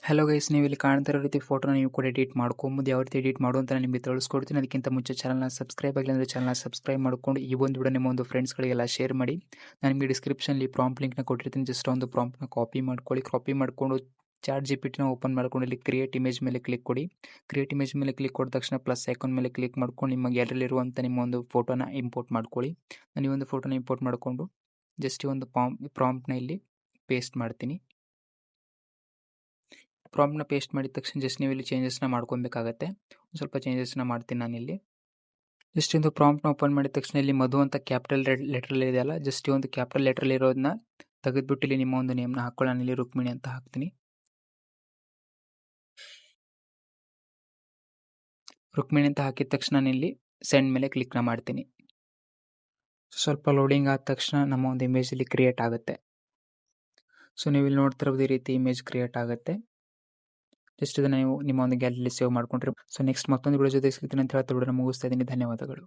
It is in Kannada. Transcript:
ಹಲೋ ಗೈಸ್, ನೀವು ಇಲ್ಲಿ ಕಾಣ್ತಿರೋ ರೀತಿ ಫೋಟೋನ ನೀವು ಕೂಡ ಎಡಿಟ್ ಮಾಡ್ಕೊಬೋದು. ಯಾವ ರೀತಿ ಎಡಿಟ್ ಮಾಡು ಅಂತ ನಿಮಗೆ ತಿಳಿಸ್ಕೊಡ್ತೀನಿ. ಅದಕ್ಕಿಂತ ಮುಂಚೆ ಚಾನಲ್ನ ಸಬ್ಸ್ಕ್ರೈಬ್ ಆಗಿಲ್ಲ ಅಂದರೆ ಚಾನಲ್ನ ಸಬ್ಸ್ಕ್ರೈಬ್ ಮಾಡ್ಕೊಂಡು ಈ ಒಂದು ವಿಡಿಯೋ ನಿಮ್ಮ ಒಂದು ಫ್ರೆಂಡ್ಸ್ಗಳಿಗೆಲ್ಲ ಶೇರ್ ಮಾಡಿ. ನಾನು ನಿಮಗೆ ಡಿಸ್ಕ್ರಿಪ್ಷನಲ್ಲಿ ಪ್ರಾಂಪ್ಟ್ ಲಿಂಕ್ನ ಕೊಟ್ಟಿರ್ತೀನಿ. ಜಸ್ಟ್ ಒಂದು ಪ್ರಾಂಪ್ಟ್ನ ಕಾಪಿ ಮಾಡ್ಕೊಳ್ಳಿ. ಕಾಪಿ ಮಾಡಿಕೊಂಡು ಚಾಟ್ ಜಿಪಿಟಿನ ಓಪನ್ ಮಾಡ್ಕೊಂಡು ಇಲ್ಲಿ ಕ್ರಿಯೇಟ್ ಇಮೇಜ್ ಮೇಲೆ ಕ್ಲಿಕ್ ಕೊಡಿ. ಕ್ರಿಯೇಟ್ ಇಮೇಜ್ ಮೇಲೆ ಕ್ಲಿಕ್ ಕೊಟ್ಟ ತಕ್ಷಣ ಪ್ಲಸ್ ಐಕಾನ್ ಮೇಲೆ ಕ್ಲಿಕ್ ಮಾಡ್ಕೊಂಡು ನಿಮ್ಮ ಗ್ಯಾಲರಿಲಿರುವಂಥ ನಿಮ್ಮ ಒಂದು ಫೋಟೋನ ಇಂಪೋರ್ಟ್ ಮಾಡ್ಕೊಳ್ಳಿ. ನಾನು ಈ ಒಂದು ಫೋಟೋನ ಇಂಪೋರ್ಟ್ ಮಾಡಿಕೊಂಡು ಜಸ್ಟ್ ಈ ಒಂದು ಪ್ರಾಂಪ್ಟ್ನ ಇಲ್ಲಿ ಪೇಸ್ಟ್ ಮಾಡ್ತೀನಿ. ಪ್ರಾಂಪ್ಟ್ನ ಪೇಸ್ಟ್ ಮಾಡಿದ ತಕ್ಷಣ ಜಸ್ಟ್ ನೀವು ಇಲ್ಲಿ ಚೇಂಜಸ್ನ ಮಾಡ್ಕೊಬೇಕಾಗತ್ತೆ. ಒಂದು ಸ್ವಲ್ಪ ಚೇಂಜಸ್ನ ಮಾಡ್ತೀನಿ ನಾನಿಲ್ಲಿ. ಜಸ್ಟ್ ಒಂದು ಪ್ರಾಂಪ್ಟ್ನ ಓಪನ್ ಮಾಡಿದ ತಕ್ಷಣ ಇಲ್ಲಿ ಮಧು ಅಂತ ಕ್ಯಾಪಿಟಲ್ ಲೆಟ್ರಲ್ಲಿ ಇದೆಯಲ್ಲ, ಜಸ್ಟ್ ಈ ಒಂದು ಕ್ಯಾಪಿಟಲ್ ಲೆಟ್ರಲ್ಲಿ ಇರೋದನ್ನ ತೆಗೆದ್ಬಿಟ್ಟು ಇಲ್ಲಿ ನಿಮ್ಮ ಒಂದು ನೇಮ್ನ ಹಾಕ್ಕೊಳ್ಳಿ. ನಾನಿಲ್ಲಿ ರುಕ್ಮಿಣಿ ಅಂತ ಹಾಕ್ತೀನಿ. ರುಕ್ಮಿಣಿ ಅಂತ ಹಾಕಿದ ತಕ್ಷಣ ನಾನಿಲ್ಲಿ ಸೆಂಡ್ ಮೇಲೆ ಕ್ಲಿಕ್ನ ಮಾಡ್ತೀನಿ. ಸ್ವಲ್ಪ ಲೋಡಿಂಗ್ ಆದ ತಕ್ಷಣ ನಮ್ಮ ಒಂದು ಇಮೇಜ್ ಇಲ್ಲಿ ಕ್ರಿಯೇಟ್ ಆಗುತ್ತೆ. ಸೊ ನೀವು ಇಲ್ಲಿ ನೋಡ್ತಿರೋದು ಈ ರೀತಿ ಇಮೇಜ್ ಕ್ರಿಯೇಟ್ ಆಗುತ್ತೆ. ಜಸ್ಟ್ ಇದನ್ನು ನೀವು ನಿಮ್ಮ ಒಂದು ಗ್ಯಾಲರಿಯಲ್ಲಿ ಸೇವ್ ಮಾಡ್ಕೊಂಡ್ರೆ. ಸೊ ನೆಕ್ಸ್ಟ್ ಮತ್ತೊಂದು ವಿಡಿಯೋ ಜೊತೆ ಸಿಗ್ತೀನಿ ಅಂತ ಹೇಳ್ತಾ ವಿಡಿಯೋನ ಮುಗಿಸ್ತಾ ಇದ್ದೀನಿ. ಧನ್ಯವಾದಗಳು.